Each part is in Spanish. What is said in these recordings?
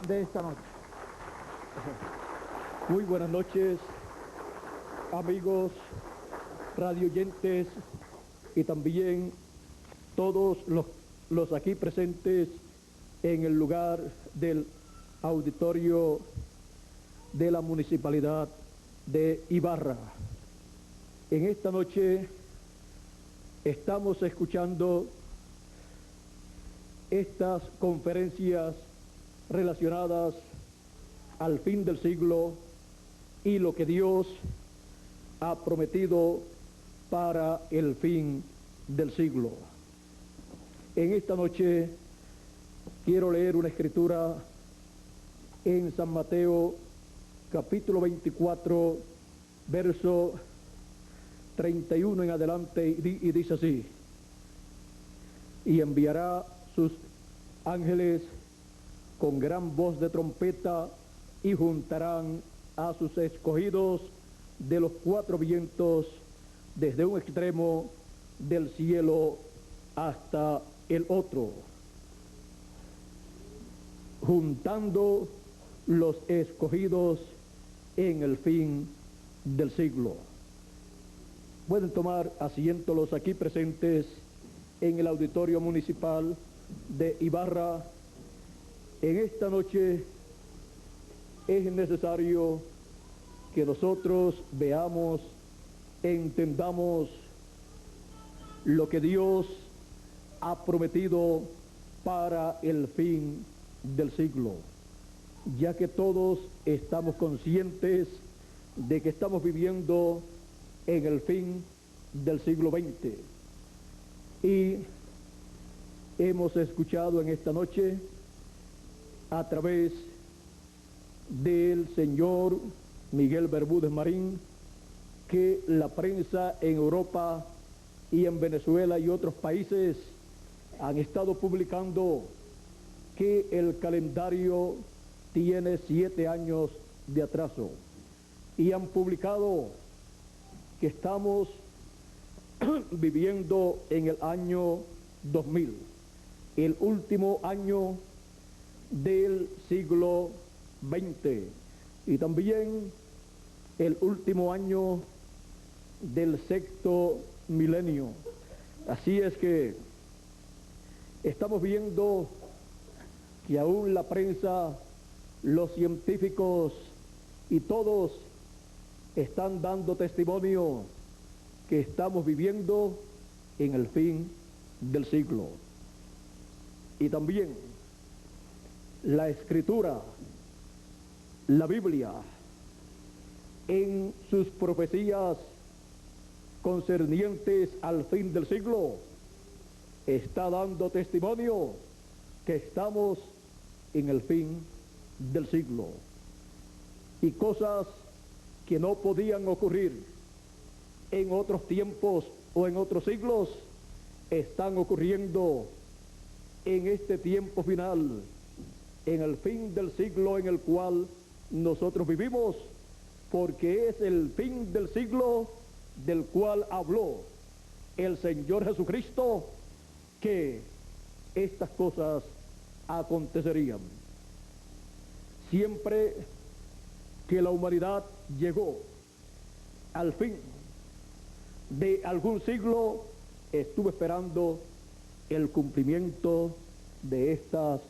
de esta noche. Muy buenas noches, amigos radioyentes y también todos los aquí presentes en el lugar del auditorio de la Municipalidad de Ibarra. En esta noche estamos escuchando estas conferencias relacionadas al fin del siglo y lo que Dios ha prometido para el fin del siglo. En esta noche quiero leer una escritura en San Mateo capítulo 24, verso 31 en adelante, y dice así: y enviará sus ángeles con gran voz de trompeta y juntarán a sus escogidos de los cuatro vientos desde un extremo del cielo hasta el otro, juntando los escogidos en el fin del siglo. Pueden tomar asiento los aquí presentes en el auditorio municipal de Ibarra. En esta noche es necesario que nosotros veamos, entendamos lo que Dios ha prometido para el fin del siglo, ya que todos estamos conscientes de que estamos viviendo en el fin del siglo XX. Y hemos escuchado en esta noche a través del señor Miguel Bermúdez Marín que la prensa en Europa y en Venezuela y otros países han estado publicando que el calendario tiene 7 años de atraso, y han publicado que estamos viviendo en el año 2000, el último año del siglo XX y también el último año del sexto milenio. Así es que estamos viendo que aún la prensa, los científicos y todos están dando testimonio que estamos viviendo en el fin del siglo. Y también la Escritura, la Biblia, en sus profecías concernientes al fin del siglo, está dando testimonio que estamos en el fin del siglo. Y cosas que no podían ocurrir en otros tiempos o en otros siglos están ocurriendo en este tiempo final, en el fin del siglo en el cual nosotros vivimos, porque es el fin del siglo del cual habló el Señor Jesucristo, que estas cosas acontecerían. Siempre que la humanidad llegó al fin de algún siglo, estuvo esperando el cumplimiento de estas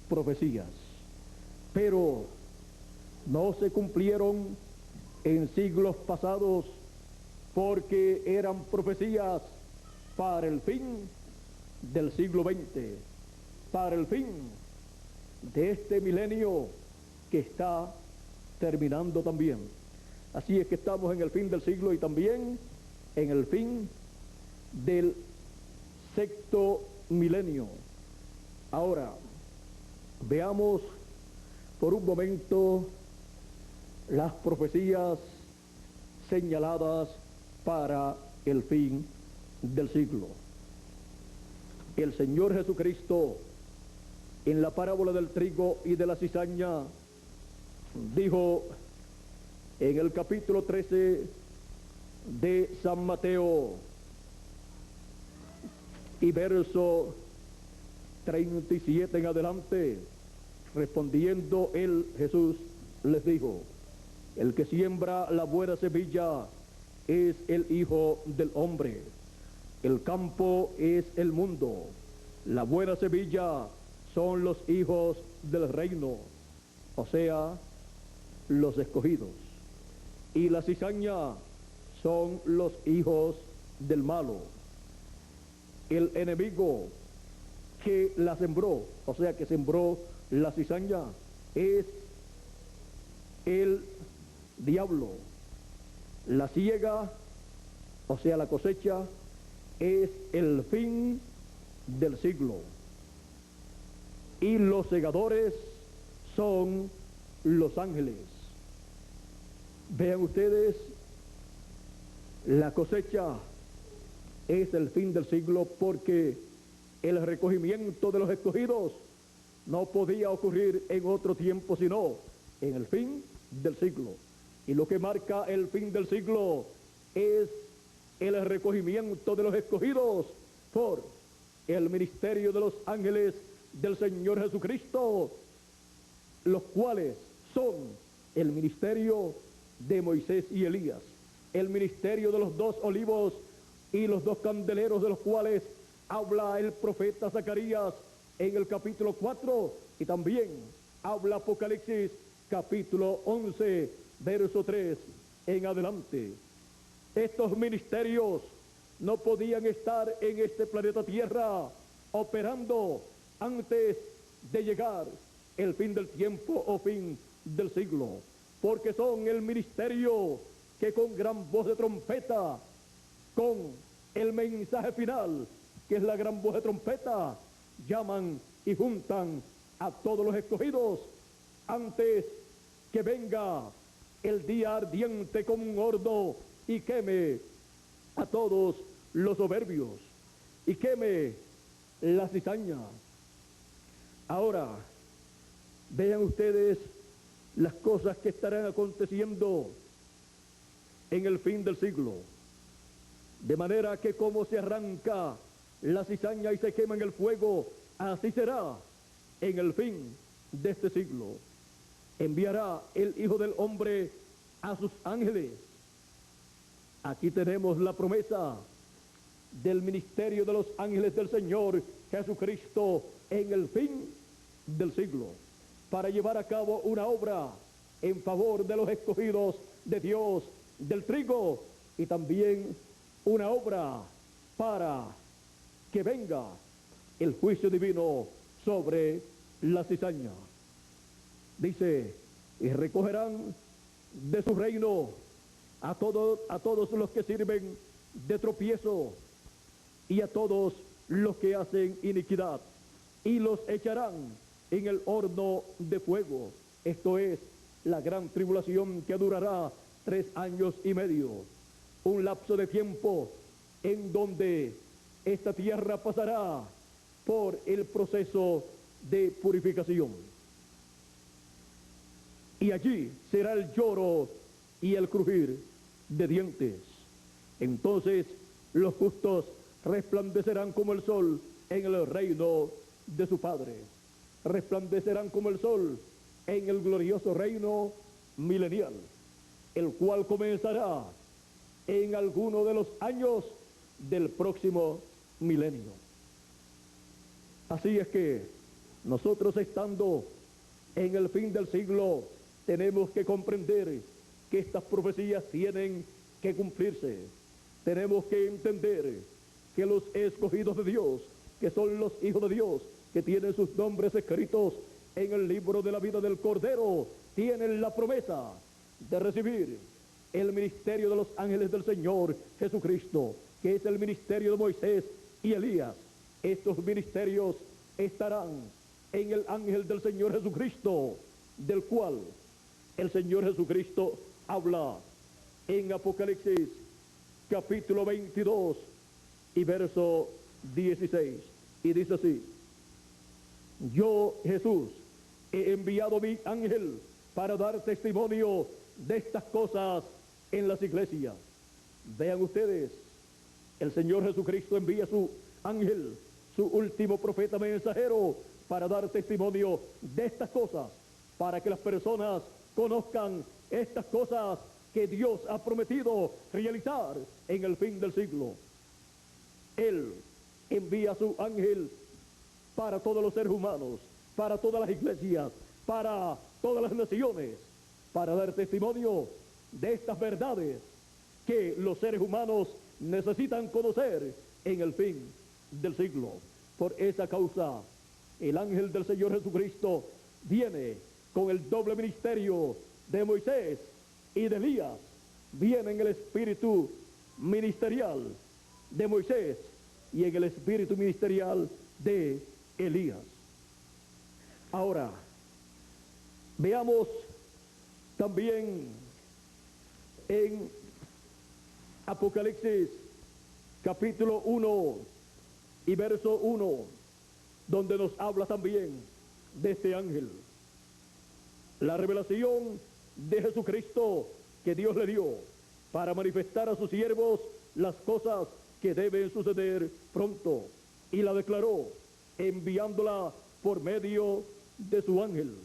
profecías, pero no se cumplieron en siglos pasados, porque eran profecías para el fin del siglo XX, para el fin de este milenio que está terminando también. Así es que estamos en el fin del siglo y también en el fin del sexto milenio. Ahora, veamos por un momento las profecías señaladas para el fin del siglo. El Señor Jesucristo, en la parábola del trigo y de la cizaña, dijo en el capítulo 13 de San Mateo y verso 37 en adelante: Respondiendo él, Jesús, les dijo: el que siembra la buena semilla es el Hijo del Hombre. El campo es el mundo. La buena semilla son los hijos del reino, o sea, los escogidos. Y la cizaña son los hijos del malo. El enemigo que la sembró, o sea, que sembró la cizaña, es el diablo. La siega, o sea, la cosecha, es el fin del siglo. Y los segadores son los ángeles. Vean ustedes, la cosecha es el fin del siglo, porque el recogimiento de los escogidos no podía ocurrir en otro tiempo sino en el fin del siglo. Y lo que marca el fin del siglo es el recogimiento de los escogidos por el ministerio de los ángeles del Señor Jesucristo, los cuales son el ministerio de Moisés y Elías, el ministerio de los 2 olivos y los 2 candeleros, de los cuales habla el profeta Zacarías en el capítulo 4, y también habla Apocalipsis capítulo 11, verso 3 en adelante. Estos ministerios no podían estar en este planeta Tierra operando antes de llegar el fin del tiempo o fin del siglo, porque son el ministerio que con gran voz de trompeta, con el mensaje final, que es la gran voz de trompeta, llaman y juntan a todos los escogidos antes que venga el día ardiente como un horno y queme a todos los soberbios y queme la cizaña. Ahora, vean ustedes las cosas que estarán aconteciendo en el fin del siglo. De manera que como se arranca la cizaña y se quema en el fuego, así será en el fin de este siglo. Enviará el Hijo del Hombre a sus ángeles. Aquí tenemos la promesa del ministerio de los ángeles del Señor Jesucristo en el fin del siglo, para llevar a cabo una obra en favor de los escogidos de Dios, del trigo, y también una obra para que venga el juicio divino sobre la cizaña. Dice: y recogerán de su reino a todos los que sirven de tropiezo y a todos los que hacen iniquidad, y los echarán en el horno de fuego. Esto es la gran tribulación, que durará 3 años y medio, un lapso de tiempo en donde esta tierra pasará por el proceso de purificación. Y allí será el lloro y el crujir de dientes. Entonces los justos resplandecerán como el sol en el reino de su Padre. Resplandecerán como el sol en el glorioso reino milenial, el cual comenzará en alguno de los años del próximo milenio. Así es que nosotros, estando en el fin del siglo, tenemos que comprender que estas profecías tienen que cumplirse. Tenemos que entender que los escogidos de Dios, que son los hijos de Dios, que tienen sus nombres escritos en el libro de la vida del Cordero, tienen la promesa de recibir el ministerio de los ángeles del Señor Jesucristo, que es el ministerio de Moisés y Elías. Estos ministerios estarán en el ángel del Señor Jesucristo, del cual el Señor Jesucristo habla en Apocalipsis capítulo 22 y verso 16, y dice así: yo, Jesús, he enviado mi ángel para dar testimonio de estas cosas en las iglesias. Vean ustedes, el Señor Jesucristo envía su ángel, su último profeta mensajero, para dar testimonio de estas cosas, para que las personas conozcan estas cosas que Dios ha prometido realizar en el fin del siglo. Él envía a su ángel para todos los seres humanos, para todas las iglesias, para todas las naciones, para dar testimonio de estas verdades que los seres humanos necesitan conocer en el fin del siglo. Por esa causa, el ángel del Señor Jesucristo viene con el doble ministerio de Moisés y de Elías. Viene en el espíritu ministerial de Moisés y en el espíritu ministerial de Elías. Ahora, veamos también en Apocalipsis capítulo 1 y verso 1, donde nos habla también de este ángel. La revelación de Jesucristo que Dios le dio para manifestar a sus siervos las cosas que deben suceder pronto, y la declaró enviándola por medio de su ángel.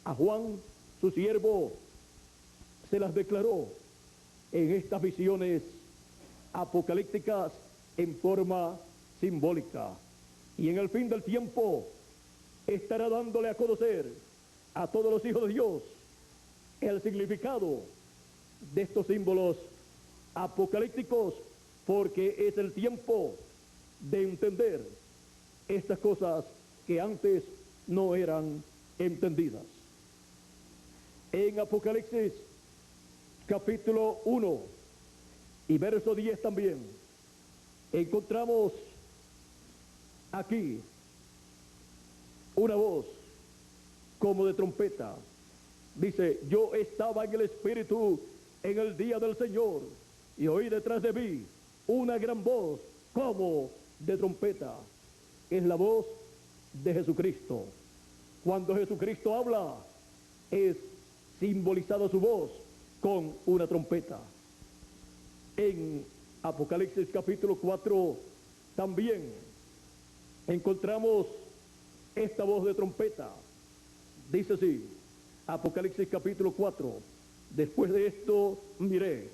A Juan, su siervo, se las declaró en estas visiones apocalípticas en forma simbólica. Y en el fin del tiempo estará dándole a conocer a todos los hijos de Dios el significado de estos símbolos apocalípticos, porque es el tiempo de entender estas cosas que antes no eran entendidas. En Apocalipsis capítulo 1 y verso 10 también encontramos aquí una voz como de trompeta. Dice: yo estaba en el Espíritu en el día del Señor, y oí detrás de mí una gran voz como de trompeta. Es la voz de Jesucristo. Cuando Jesucristo habla, es simbolizado su voz con una trompeta. En Apocalipsis capítulo 4 también encontramos esta voz de trompeta. Dice así, Apocalipsis capítulo 4: después de esto miré,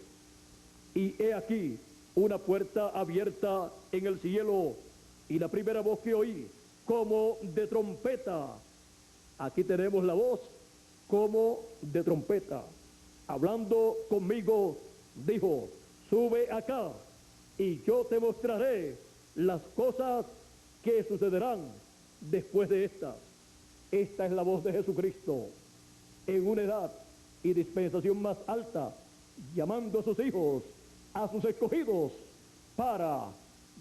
y he aquí una puerta abierta en el cielo, y la primera voz que oí como de trompeta. Aquí tenemos la voz como de trompeta. Hablando conmigo, dijo: sube acá, y yo te mostraré las cosas que sucederán después de estas. Esta es la voz de Jesucristo en una edad y dispensación más alta, llamando a sus hijos, a sus escogidos, para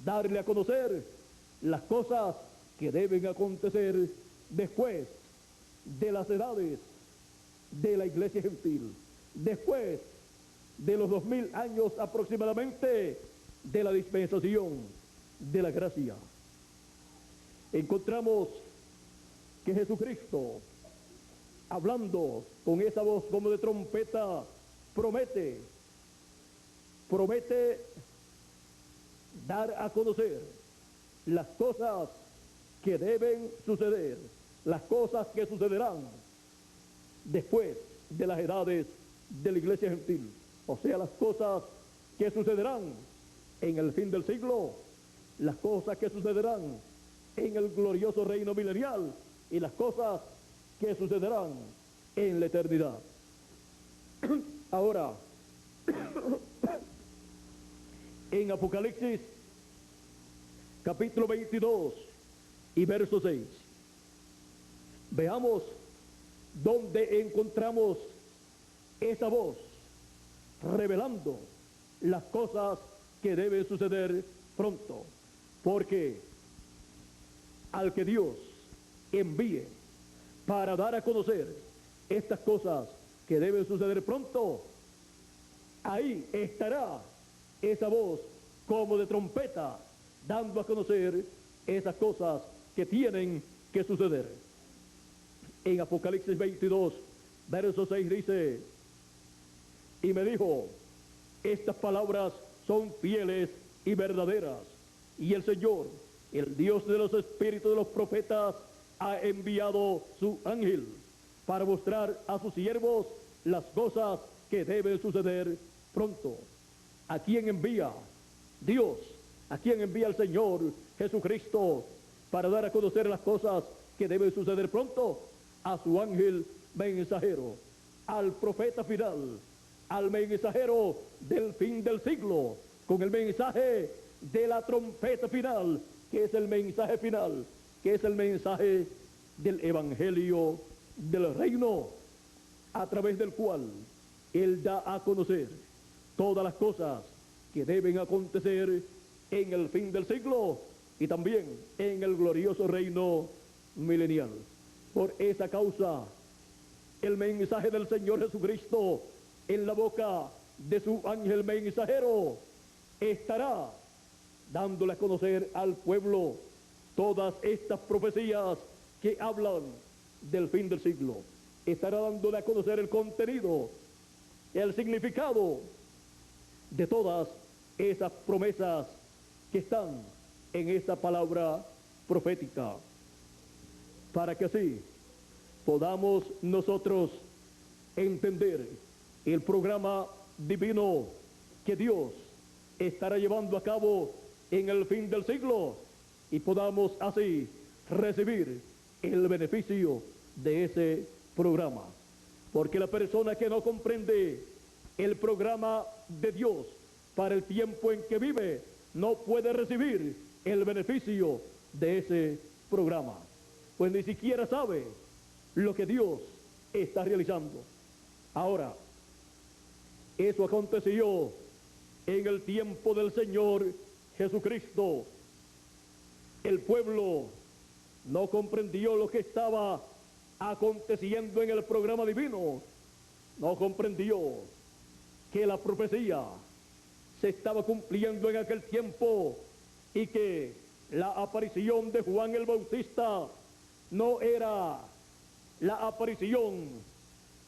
darle a conocer las cosas que deben acontecer después de las edades de la iglesia gentil, después de los 2000 años aproximadamente de la dispensación de la gracia. Encontramos que Jesucristo, hablando con esa voz como de trompeta, promete dar a conocer las cosas que deben suceder, las cosas que sucederán después de las edades de la iglesia gentil, o sea, las cosas que sucederán en el fin del siglo, las cosas que sucederán en el glorioso reino milenial y las cosas que sucederán en la eternidad. Ahora, en Apocalipsis capítulo 22 y verso 6, veamos donde encontramos esa voz revelando las cosas que deben suceder pronto, porque al que Dios envíe para dar a conocer estas cosas que deben suceder pronto, ahí estará esa voz como de trompeta, dando a conocer esas cosas que tienen que suceder. En Apocalipsis 22, verso 6 dice: y me dijo, estas palabras son fieles y verdaderas, y el Señor, el Dios de los espíritus de los profetas, ha enviado su ángel para mostrar a sus siervos las cosas que deben suceder pronto. ¿A quién envía Dios? ¿A quién envía el Señor Jesucristo para dar a conocer las cosas que deben suceder pronto? A su ángel mensajero, al profeta final, al mensajero del fin del siglo, con el mensaje de la trompeta final, que es el mensaje final, que es el mensaje del evangelio del reino, a través del cual Él da a conocer todas las cosas que deben acontecer en el fin del siglo y también en el glorioso reino milenial. Por esa causa, el mensaje del Señor Jesucristo en la boca de su ángel mensajero estará dándole a conocer al pueblo todas estas profecías que hablan del fin del siglo. Estará dándole a conocer el contenido, el significado de todas esas promesas que están en esta palabra profética, para que así podamos nosotros entender el programa divino que Dios estará llevando a cabo en el fin del siglo y podamos así recibir el beneficio de ese programa. Porque la persona que no comprende el programa de Dios para el tiempo en que vive no puede recibir el beneficio de ese programa, pues ni siquiera sabe lo que Dios está realizando. Ahora, eso aconteció en el tiempo del Señor Jesucristo. El pueblo no comprendió lo que estaba aconteciendo en el programa divino, no comprendió que la profecía se estaba cumpliendo en aquel tiempo y que la aparición de Juan el Bautista no era la aparición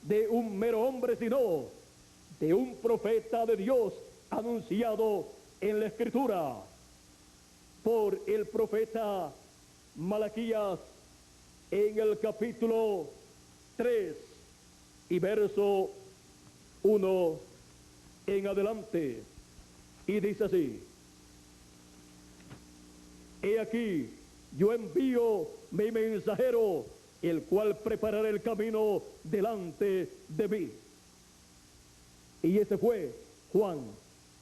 de un mero hombre, sino de un profeta de Dios anunciado en la Escritura por el profeta Malaquías en el capítulo 3 y verso 1 en adelante, y dice así: he aquí, yo envío mi mensajero, el cual preparará el camino delante de mí. Y ese fue Juan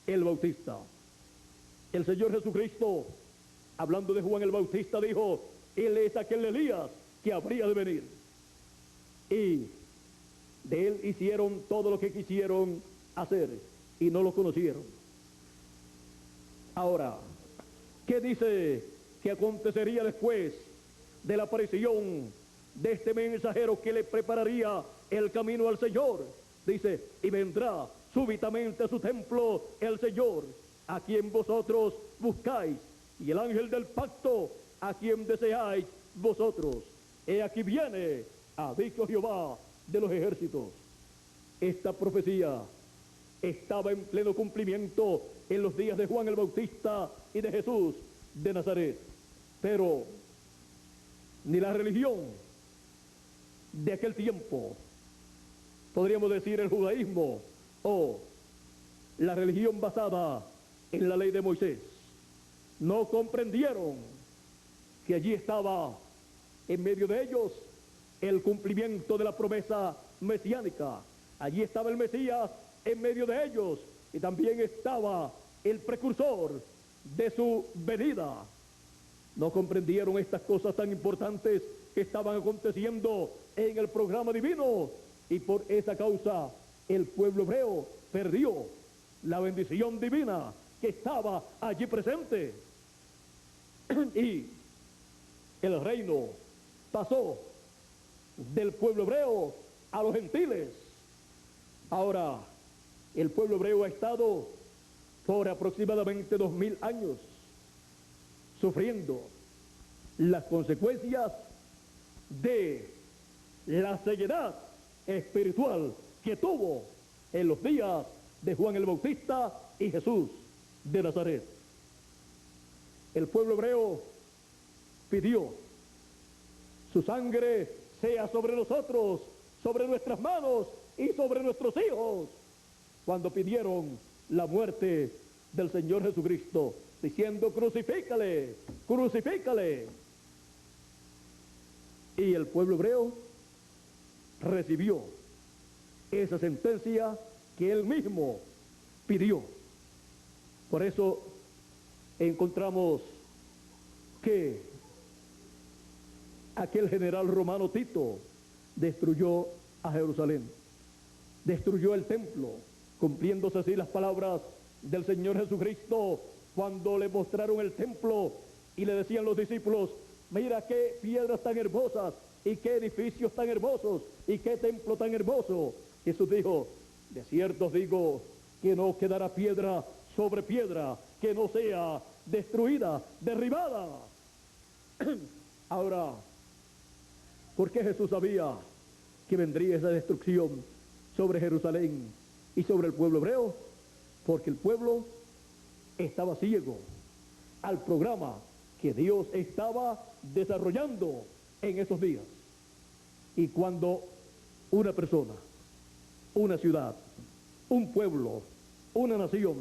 el Bautista. El Señor Jesucristo, hablando de Juan el Bautista, dijo: él es aquel Elías que habría de venir. Y de él hicieron todo lo que quisieron hacer y no lo conocieron. Ahora, ¿qué dice que acontecería después de la aparición de este mensajero que le prepararía el camino al Señor? Dice: y vendrá súbitamente a su templo el Señor, a quien vosotros buscáis, y el ángel del pacto, a quien deseáis vosotros. He aquí viene, ha dicho Jehová de los ejércitos. Esta profecía estaba en pleno cumplimiento en los días de Juan el Bautista y de Jesús de Nazaret. Pero ni la religión de aquel tiempo, podríamos decir el judaísmo, o la religión basada en la ley de Moisés, no comprendieron que allí estaba en medio de ellos el cumplimiento de la promesa mesiánica. Allí estaba el Mesías en medio de ellos y también estaba el precursor de su venida. No comprendieron estas cosas tan importantes que estaban aconteciendo en el programa divino, y por esa causa el pueblo hebreo perdió la bendición divina que estaba allí presente. Y el reino pasó del pueblo hebreo a los gentiles. Ahora, el pueblo hebreo ha estado por aproximadamente 2000 años sufriendo las consecuencias de la ceguedad espiritual que tuvo en los días de Juan el Bautista y Jesús de Nazaret. El pueblo hebreo pidió Su sangre sea sobre nosotros, sobre nuestras manos y sobre nuestros hijos. Cuando pidieron la muerte del Señor Jesucristo, diciendo: crucifícale, crucifícale. Y el pueblo hebreo recibió esa sentencia que él mismo pidió. Por eso encontramos que aquel general romano Tito destruyó a Jerusalén, destruyó el templo, cumpliéndose así las palabras del Señor Jesucristo cuando le mostraron el templo y le decían los discípulos: mira qué piedras tan hermosas y qué edificios tan hermosos y qué templo tan hermoso. Jesús dijo: de cierto os digo que no quedará piedra sobre piedra que no sea destruida, derribada. Ahora, ¿por qué Jesús sabía que vendría esa destrucción sobre Jerusalén y sobre el pueblo hebreo? Porque el pueblo estaba ciego al programa que Dios estaba desarrollando en esos días. Y cuando una persona, una ciudad, un pueblo, una nación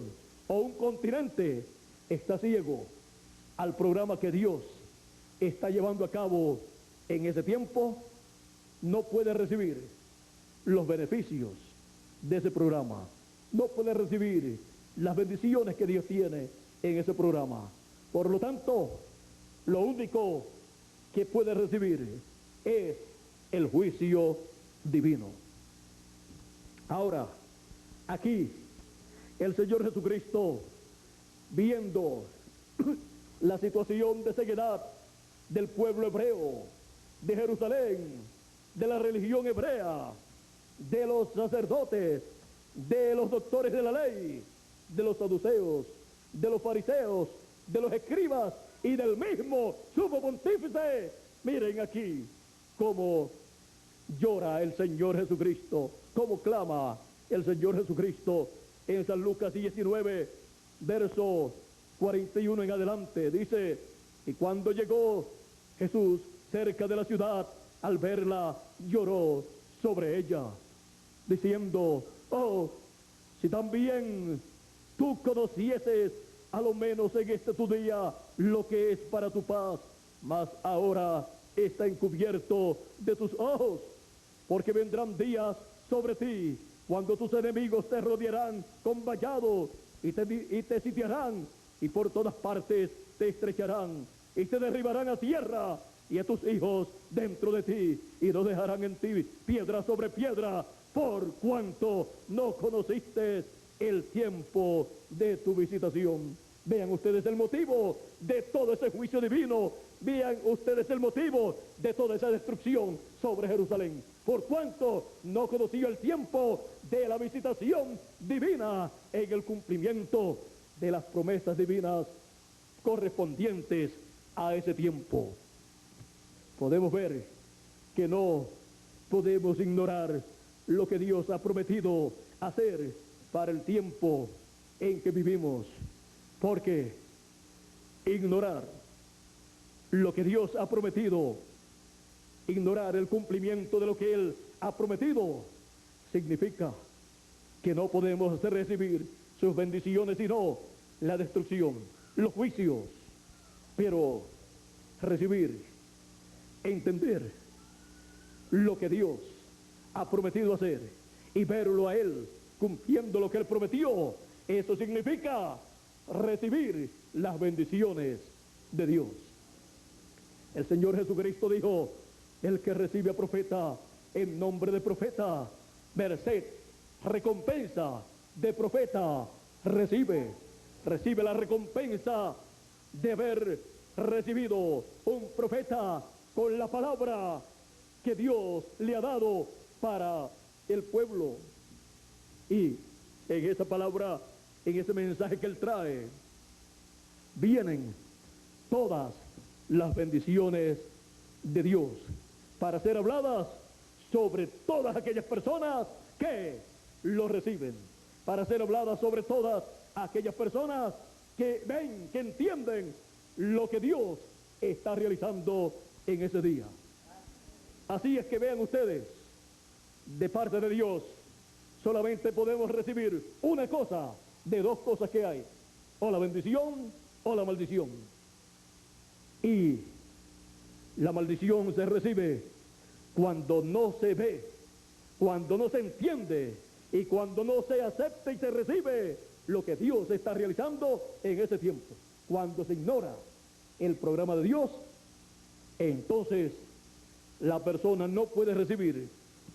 o un continente está ciego al programa que Dios está llevando a cabo en ese tiempo, no puede recibir los beneficios de ese programa, no puede recibir las bendiciones que Dios tiene en ese programa. Por lo tanto, lo único que puede recibir es el juicio divino. Ahora, aquí, el Señor Jesucristo, viendo la situación de ceguedad del pueblo hebreo, de Jerusalén, de la religión hebrea, de los sacerdotes, de los doctores de la ley, de los saduceos, de los fariseos, de los escribas y del mismo sumo pontífice. Miren aquí cómo llora el Señor Jesucristo, cómo clama el Señor Jesucristo en San Lucas 19, verso 41 en adelante. Dice: y cuando llegó Jesús cerca de la ciudad, al verla, lloró sobre ella, diciendo: oh, si también tú conocieses a lo menos en este tu día lo que es para tu paz, mas ahora está encubierto de tus ojos, porque vendrán días sobre ti cuando tus enemigos te rodearán con vallado y te sitiarán, y por todas partes te estrecharán y te derribarán a tierra, y a tus hijos dentro de ti, y no dejarán en ti piedra sobre piedra, por cuanto no conociste el tiempo de tu visitación. Vean ustedes el motivo de todo ese juicio divino, vean ustedes el motivo de toda esa destrucción sobre Jerusalén, por cuanto no conoció el tiempo de la visitación divina en el cumplimiento de las promesas divinas correspondientes a ese tiempo. Podemos ver que no podemos ignorar lo que Dios ha prometido hacer para el tiempo en que vivimos, porque ignorar lo que Dios ha prometido, ignorar el cumplimiento de lo que Él ha prometido, significa que no podemos recibir sus bendiciones, sino la destrucción, los juicios. Pero recibir, entender lo que Dios ha prometido hacer y verlo a Él cumpliendo lo que Él prometió, eso significa recibir las bendiciones de Dios. El Señor Jesucristo dijo: el que recibe a profeta en nombre de profeta, merced, recompensa de profeta recibe la recompensa de haber recibido un profeta con la palabra que Dios le ha dado para el pueblo. Y en esa palabra, en ese mensaje que Él trae, vienen todas las bendiciones de Dios para ser habladas sobre todas aquellas personas que lo reciben, para ser habladas sobre todas aquellas personas que ven, que entienden lo que Dios está realizando en ese día. Así es que vean ustedes, de parte de Dios, solamente podemos recibir una cosa de dos cosas que hay, o la bendición o la maldición. Y la maldición se recibe cuando no se ve, cuando no se entiende y cuando no se acepta y se recibe lo que Dios está realizando en ese tiempo. Cuando se ignora el programa de Dios, entonces la persona no puede recibir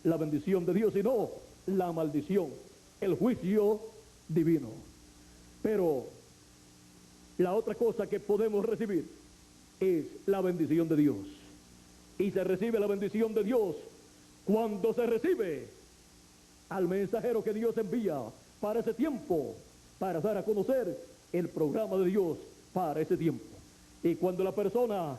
la bendición de Dios, sino la maldición, el juicio divino. Pero la otra cosa que podemos recibir es la bendición de Dios. Y se recibe la bendición de Dios cuando se recibe al mensajero que Dios envía para ese tiempo, para dar a conocer el programa de Dios para ese tiempo. Y cuando la persona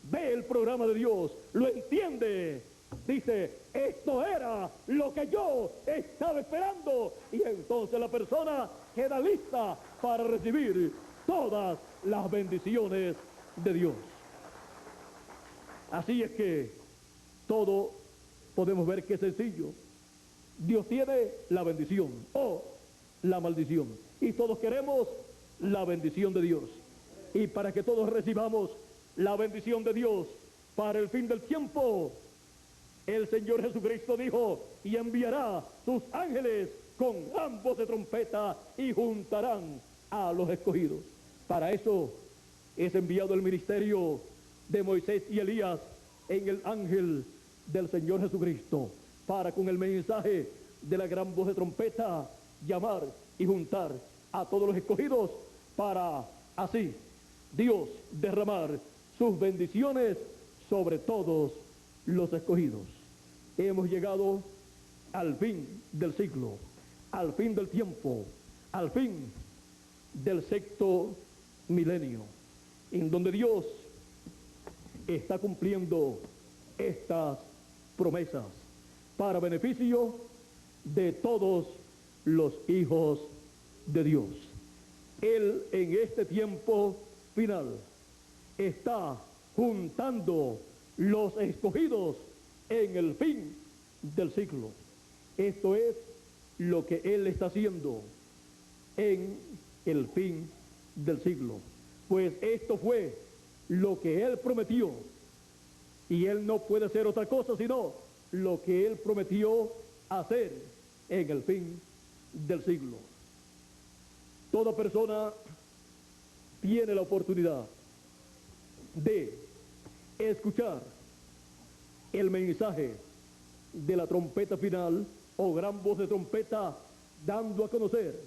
ve el programa de Dios, lo entiende, dice, esto era lo que yo estaba esperando, y entonces la persona queda lista para recibir todas las bendiciones de Dios. Así es que todo podemos ver que es sencillo. Dios tiene la bendición o la maldición, y todos queremos la bendición de Dios. Y para que todos recibamos la bendición de Dios para el fin del tiempo, el Señor Jesucristo dijo, y enviará sus ángeles con ambos de trompeta y juntarán a los escogidos. Para eso es enviado el ministerio de Moisés y Elías en el ángel del Señor Jesucristo, para con el mensaje de la gran voz de trompeta llamar y juntar a todos los escogidos, para así Dios derramar sus bendiciones sobre todos los escogidos. Hemos llegado al fin del siglo, al fin del tiempo, al fin del sexto milenio, en donde Dios está cumpliendo estas promesas para beneficio de todos los hijos de Dios. Él en este tiempo final está juntando los escogidos en el fin del siglo. Esto es lo que Él está haciendo en el fin del siglo. Pues esto fue lo que Él prometió, y Él no puede hacer otra cosa sino lo que Él prometió hacer en el fin del siglo. Toda persona tiene la oportunidad de escuchar el mensaje de la trompeta final o gran voz de trompeta, dando a conocer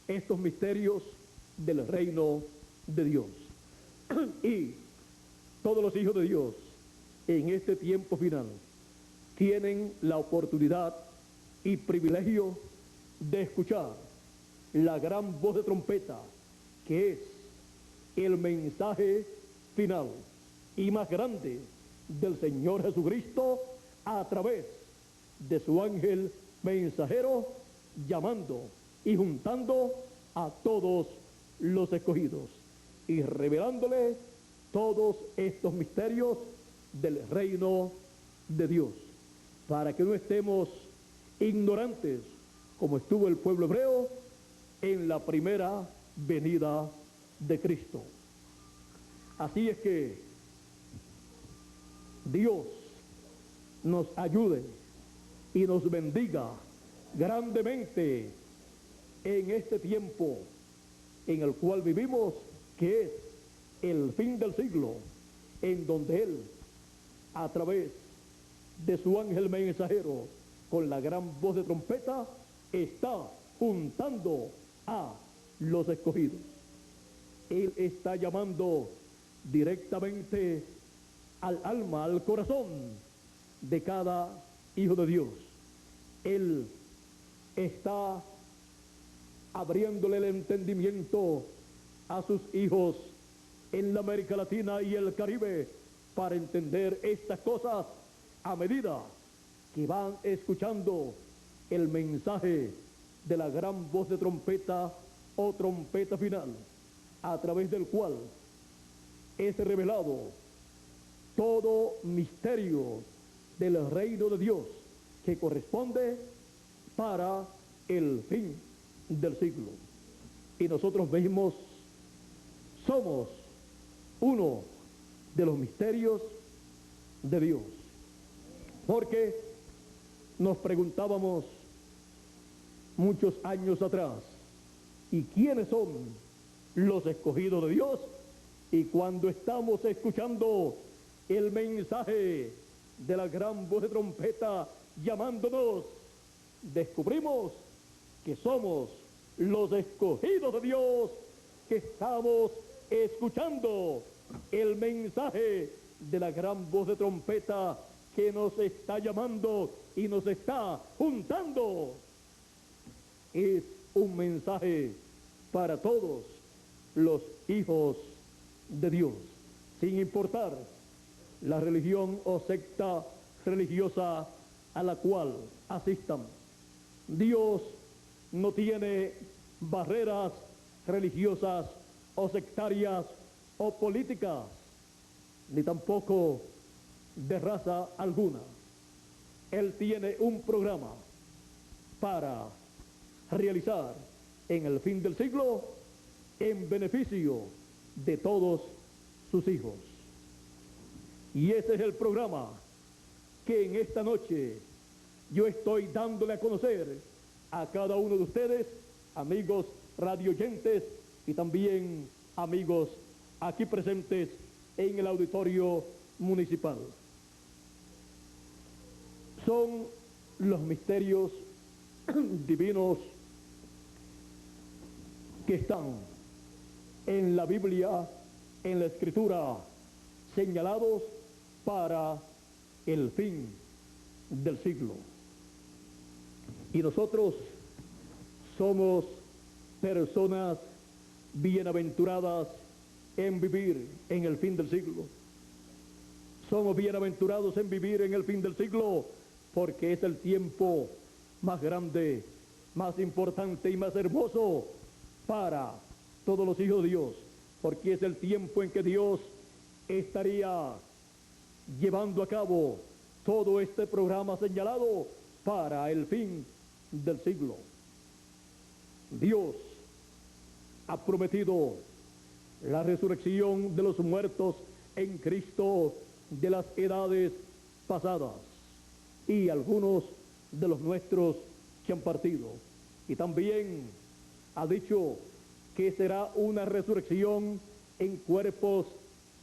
estos misterios del reino de Dios. Y todos los hijos de Dios en este tiempo final tienen la oportunidad y privilegio de escuchar la gran voz de trompeta, que es el mensaje final y más grande del Señor Jesucristo a través de su ángel mensajero, llamando y juntando a todos los escogidos y revelándole todos estos misterios del reino de Dios, para que no estemos ignorantes como estuvo el pueblo hebreo en la primera venida de Cristo. Así es que Dios nos ayude y nos bendiga grandemente en este tiempo en el cual vivimos, que es el fin del siglo, en donde Él, a través de su ángel mensajero, con la gran voz de trompeta, está juntando a los escogidos. Él está llamando directamente al alma, al corazón de cada hijo de Dios. Él está abriéndole el entendimiento a sus hijos en la América Latina y el Caribe para entender estas cosas a medida que van escuchando el mensaje de la gran voz de trompeta o trompeta final, a través del cual es revelado todo misterio del reino de Dios que corresponde para el fin del siglo. Y nosotros mismos somos uno de los misterios de Dios. Porque nos preguntábamos muchos años atrás, ¿y quiénes son los escogidos de Dios? Y cuando estamos escuchando el mensaje de la gran voz de trompeta llamándonos, descubrimos que somos los escogidos de Dios, que estamos escuchando el mensaje de la gran voz de trompeta que nos está llamando y nos está juntando. Es un mensaje para todos los hijos de Dios, sin importar la religión o secta religiosa a la cual asistan. Dios no tiene barreras religiosas o sectarias o políticas, ni tampoco de raza alguna. Él tiene un programa para realizar en el fin del siglo en beneficio de todos sus hijos. Y ese es el programa que en esta noche yo estoy dándole a conocer a cada uno de ustedes, amigos radioyentes y también amigos aquí presentes en el auditorio municipal. Son los misterios divinos que están en la Biblia, en la Escritura, señalados para el fin del siglo. Y nosotros somos personas bienaventuradas en vivir en el fin del siglo. Somos bienaventurados en vivir en el fin del siglo porque es el tiempo más grande, más importante y más hermoso para todos los hijos de Dios, porque es el tiempo en que Dios estaría llevando a cabo todo este programa señalado para el fin del siglo. Dios ha prometido la resurrección de los muertos en Cristo de las edades pasadas y algunos de los nuestros que han partido. Y también ha dicho que será una resurrección en cuerpos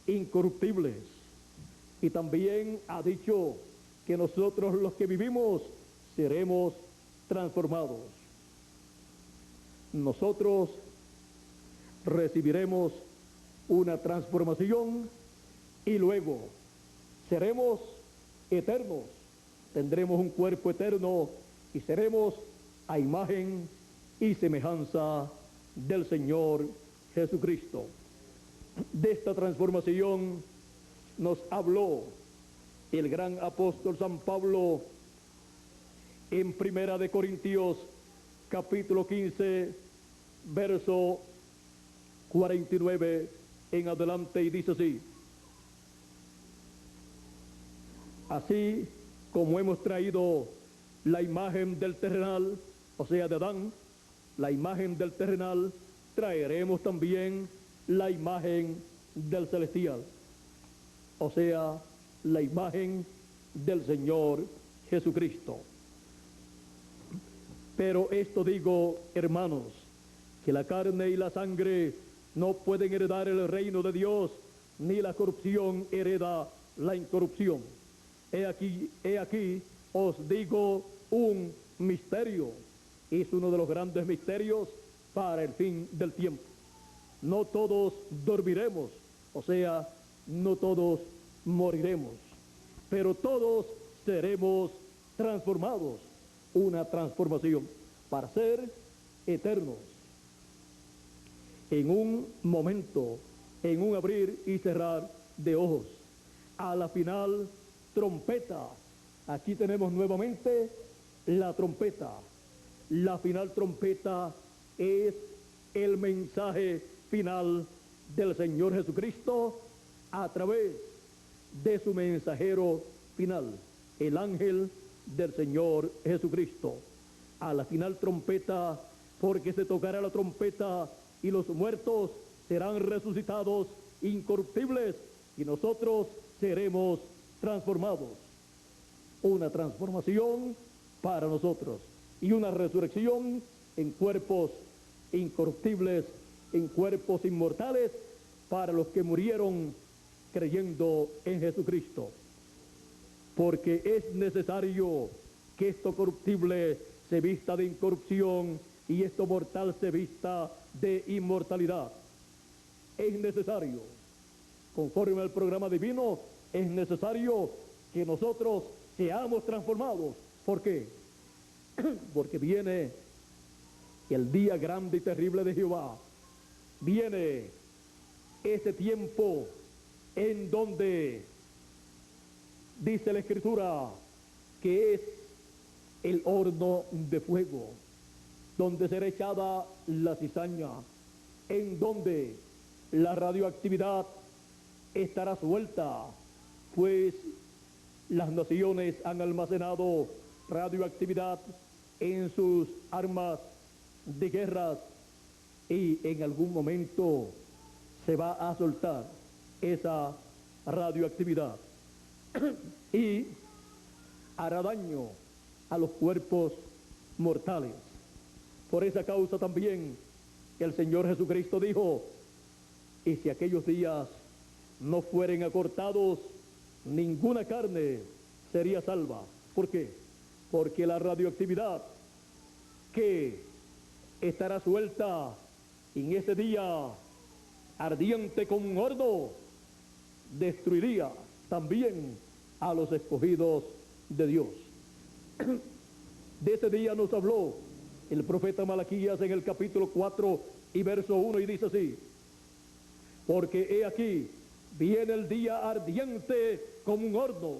incorruptibles. Y también ha dicho que nosotros los que vivimos seremos transformados. Nosotros recibiremos una transformación y luego seremos eternos. Tendremos un cuerpo eterno y seremos a imagen y semejanza del Señor Jesucristo. De esta transformación nos habló el gran apóstol San Pablo en Primera de Corintios capítulo 15 verso 49 en adelante, y dice así: así como hemos traído la imagen del terrenal, o sea de Adán, la imagen del terrenal, traeremos también la imagen del celestial, o sea, la imagen del Señor Jesucristo. Pero esto digo, hermanos, que la carne y la sangre no pueden heredar el reino de Dios, ni la corrupción hereda la incorrupción. He aquí, os digo un misterio. Es uno de los grandes misterios para el fin del tiempo. No todos dormiremos, o sea, no todos moriremos, pero todos seremos transformados, una transformación para ser eternos. En un momento, en un abrir y cerrar de ojos, a la final trompeta. Aquí tenemos nuevamente la trompeta. La final trompeta es el mensaje final del Señor Jesucristo a través de su mensajero final, el ángel del Señor Jesucristo. A la final trompeta, porque se tocará la trompeta y los muertos serán resucitados incorruptibles y nosotros seremos transformados. Una transformación para nosotros y una resurrección en cuerpos incorruptibles, en cuerpos inmortales para los que murieron creyendo en Jesucristo. Porque es necesario que esto corruptible se vista de incorrupción y esto mortal se vista de inmortalidad. Es necesario, conforme al programa divino, es necesario que nosotros seamos transformados. ¿Por qué? Porque viene el día grande y terrible de Jehová. Viene ese tiempo en donde dice la Escritura que es el horno de fuego, donde será echada la cizaña, en donde la radioactividad estará suelta, pues las naciones han almacenado radioactividad en sus armas de guerras y en algún momento se va a soltar esa radioactividad y hará daño a los cuerpos mortales. Por esa causa también el Señor Jesucristo dijo: y si aquellos días no fueren acortados, ninguna carne sería salva. ¿Por qué? Porque la radioactividad que estará suelta en ese día ardiente como un horno destruiría también a los escogidos de Dios. De ese día nos habló el profeta Malaquías en el capítulo 4 y verso 1 y dice así: porque he aquí, viene el día ardiente como un horno,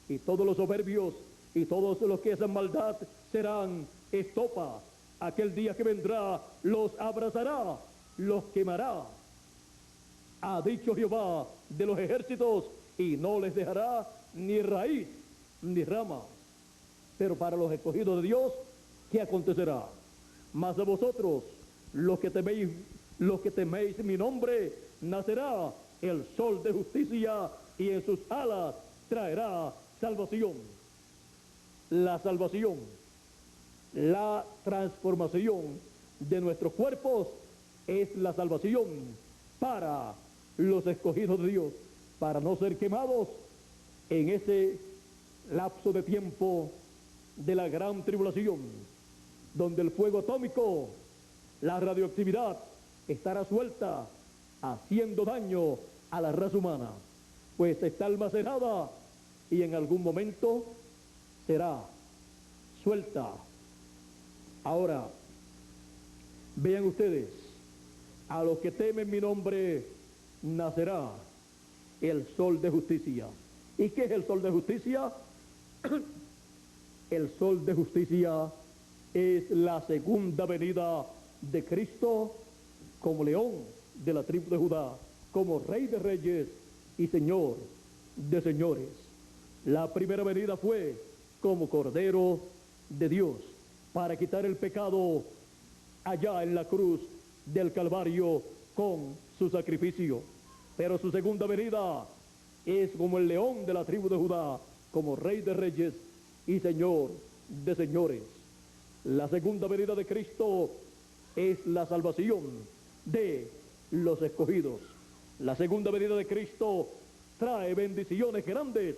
y todos los soberbios y todos los que hacen maldad serán estopa. Aquel día que vendrá los abrazará, los quemará, ha dicho Jehová de los ejércitos, y no les dejará ni raíz ni rama. Pero para los escogidos de Dios, ¿qué acontecerá? Mas a vosotros, los que teméis mi nombre, nacerá el sol de justicia, y en sus alas traerá salvación. La salvación, la transformación de nuestros cuerpos es la salvación para los escogidos de Dios, para no ser quemados en ese lapso de tiempo de la gran tribulación, donde el fuego atómico, la radioactividad, estará suelta, haciendo daño a la raza humana, pues está almacenada y en algún momento será suelta. Ahora, vean ustedes, a los que temen mi nombre nacerá el sol de justicia. ¿Y qué es el sol de justicia? El sol de justicia es la segunda venida de Cristo como león de la tribu de Judá, como rey de reyes y señor de señores. La primera venida fue como cordero de Dios para quitar el pecado allá en la cruz del Calvario con su sacrificio. Pero su segunda venida es como el león de la tribu de Judá, como rey de reyes y señor de señores. La segunda venida de Cristo es la salvación de los escogidos. La segunda venida de Cristo trae bendiciones grandes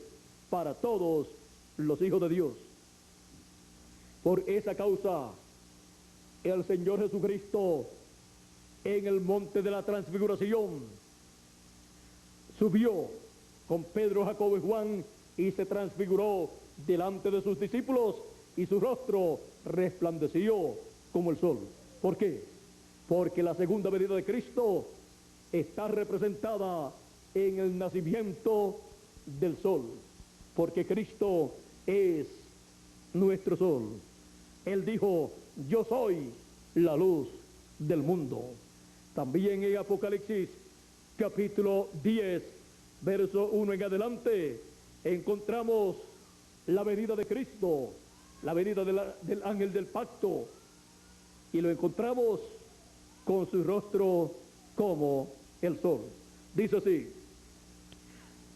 para todos los hijos de Dios. Por esa causa, el Señor Jesucristo en el monte de la transfiguración subió con Pedro, Jacobo y Juan y se transfiguró delante de sus discípulos y su rostro resplandeció como el sol. ¿Por qué? Porque la segunda venida de Cristo está representada en el nacimiento del sol, porque Cristo es nuestro sol. Él dijo: yo soy la luz del mundo. También en Apocalipsis capítulo 10, verso 1 en adelante, encontramos la venida de Cristo, la venida del ángel del pacto, y lo encontramos con su rostro como el sol. Dice así,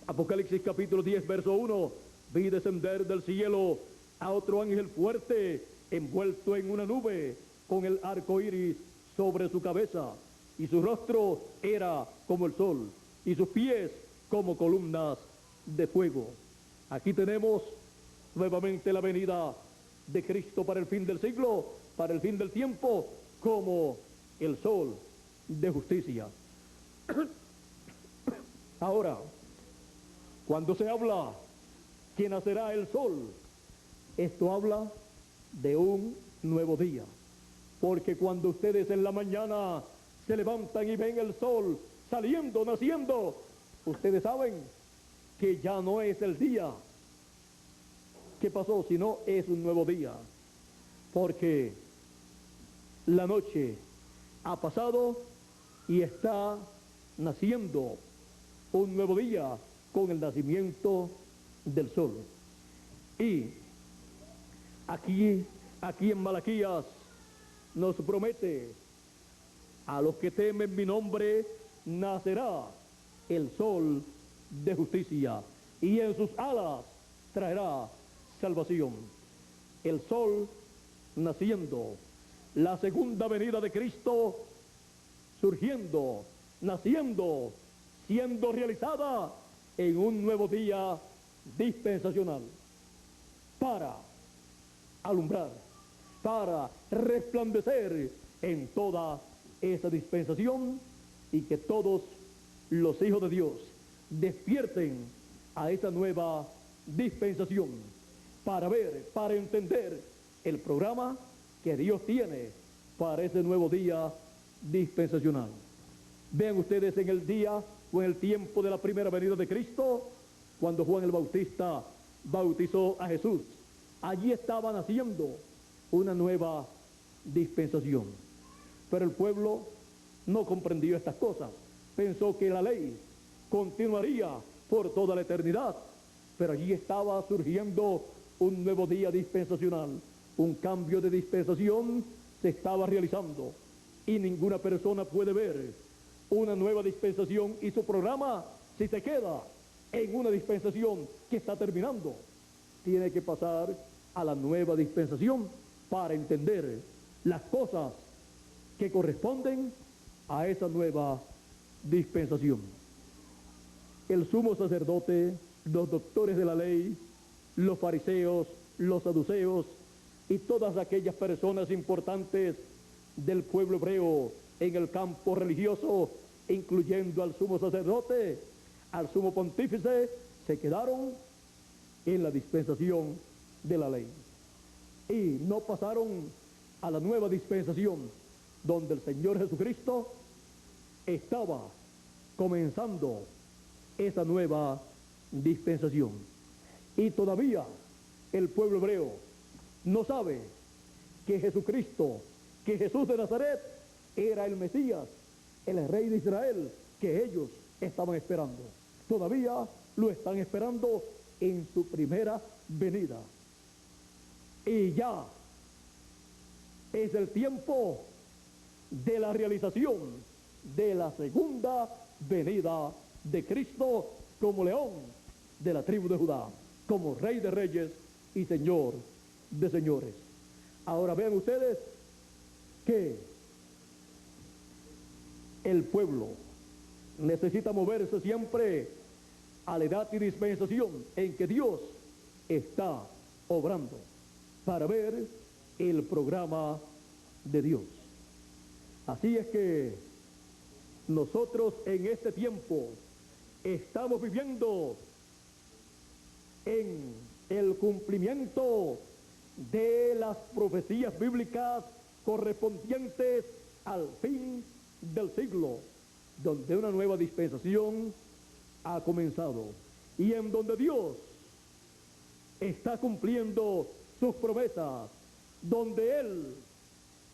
Apocalipsis capítulo 10, verso 1, vi descender del cielo a otro ángel fuerte, envuelto en una nube, con el arco iris sobre su cabeza, y su rostro era como el sol, y sus pies como columnas de fuego. Aquí tenemos nuevamente la venida de Cristo para el fin del siglo, para el fin del tiempo, como el sol de justicia. Ahora, cuando se habla que nacerá el sol, esto habla de un nuevo día. Porque cuando ustedes en la mañana se levantan y ven el sol saliendo, naciendo, ustedes saben que ya no es el día que pasó, sino es un nuevo día. Porque la noche ha pasado y está naciendo un nuevo día con el nacimiento del sol. Y aquí en Malaquías nos promete: a los que temen mi nombre nacerá el sol de justicia, y en sus alas traerá salvación. El sol naciendo, la segunda venida de Cristo surgiendo, naciendo, siendo realizada en un nuevo día dispensacional, para alumbrar, para resplandecer en toda esta dispensación, y que todos los hijos de Dios despierten a esta nueva dispensación, para ver, para entender el programa que Dios tiene para ese nuevo día dispensacional. Vean ustedes en el día o en el tiempo de la primera venida de Cristo, cuando Juan el Bautista bautizó a Jesús, allí estaba naciendo una nueva dispensación. Pero el pueblo no comprendió estas cosas, pensó que la ley continuaría por toda la eternidad, pero allí estaba surgiendo un nuevo día dispensacional, un cambio de dispensación se estaba realizando, y ninguna persona puede ver una nueva dispensación y su programa si se queda en una dispensación que está terminando. Tiene que pasar a la nueva dispensación para entender las cosas que corresponden a esa nueva dispensación. El sumo sacerdote, los doctores de la ley, los fariseos, los saduceos y todas aquellas personas importantes del pueblo hebreo en el campo religioso, incluyendo al sumo sacerdote, al sumo pontífice, se quedaron en la dispensación de la ley y no pasaron a la nueva dispensación, donde el Señor Jesucristo estaba comenzando esa nueva dispensación. Y todavía el pueblo hebreo no sabe que Jesucristo, que Jesús de Nazaret era el Mesías, el Rey de Israel que ellos estaban esperando. Todavía lo están esperando en su primera venida. Y ya es el tiempo de la realización de la segunda venida de Cristo como león de la tribu de Judá, como Rey de reyes y Señor de señores. Ahora vean ustedes que el pueblo necesita moverse siempre a la edad y dispensación en que Dios está obrando, para ver el programa de Dios. Así es que nosotros en este tiempo estamos viviendo en el cumplimiento de las profecías bíblicas correspondientes al fin del siglo, donde una nueva dispensación ha comenzado y en donde Dios está cumpliendo sus promesas, donde Él,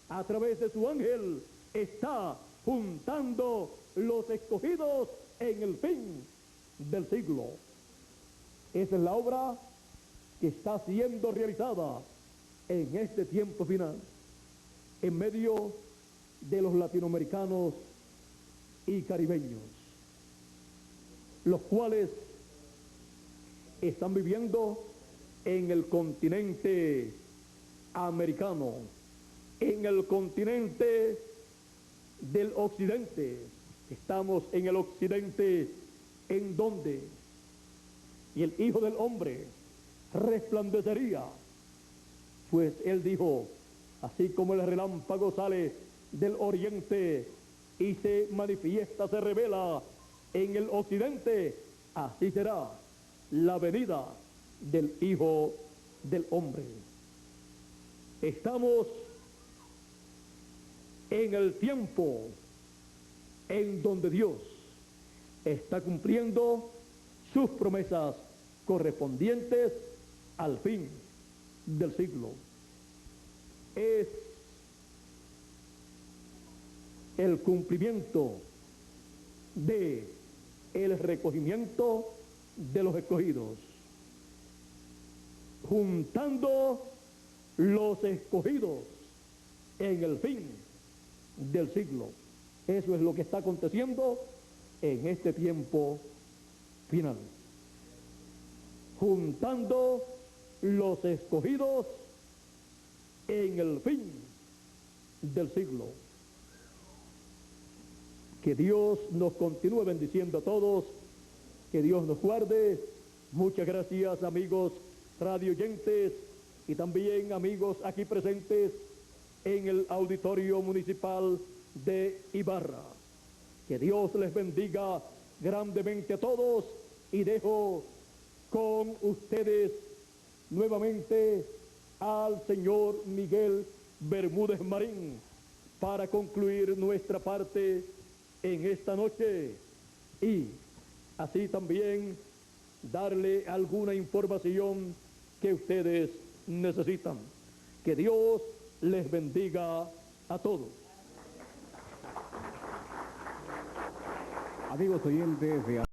a través de su ángel, está juntando los escogidos en el fin del siglo. Esa es la obra que está siendo realizada en este tiempo final, en medio de los latinoamericanos y caribeños, los cuales están viviendo en el continente americano, en el continente del occidente. Estamos en el occidente, en donde y el Hijo del Hombre resplandecería, pues él dijo, así como el relámpago sale del oriente y se manifiesta, se revela en el occidente, así será la venida del Hijo del Hombre. Estamos en el tiempo en donde Dios está cumpliendo sus promesas correspondientes al fin del siglo. Es el cumplimiento de el recogimiento de los escogidos, juntando los escogidos en el fin del siglo. Eso es lo que está aconteciendo en este tiempo final. Juntando los escogidos en el fin del siglo. Que Dios nos continúe bendiciendo a todos, que Dios nos guarde. Muchas gracias, amigos radioyentes y también amigos aquí presentes en el Auditorio Municipal de Ibarra. Que Dios les bendiga grandemente a todos y dejo con ustedes nuevamente al señor Miguel Bermúdez Marín para concluir nuestra parte en esta noche y así también darle alguna información que ustedes necesitan. Que Dios les bendiga a todos. Amigos oyentes de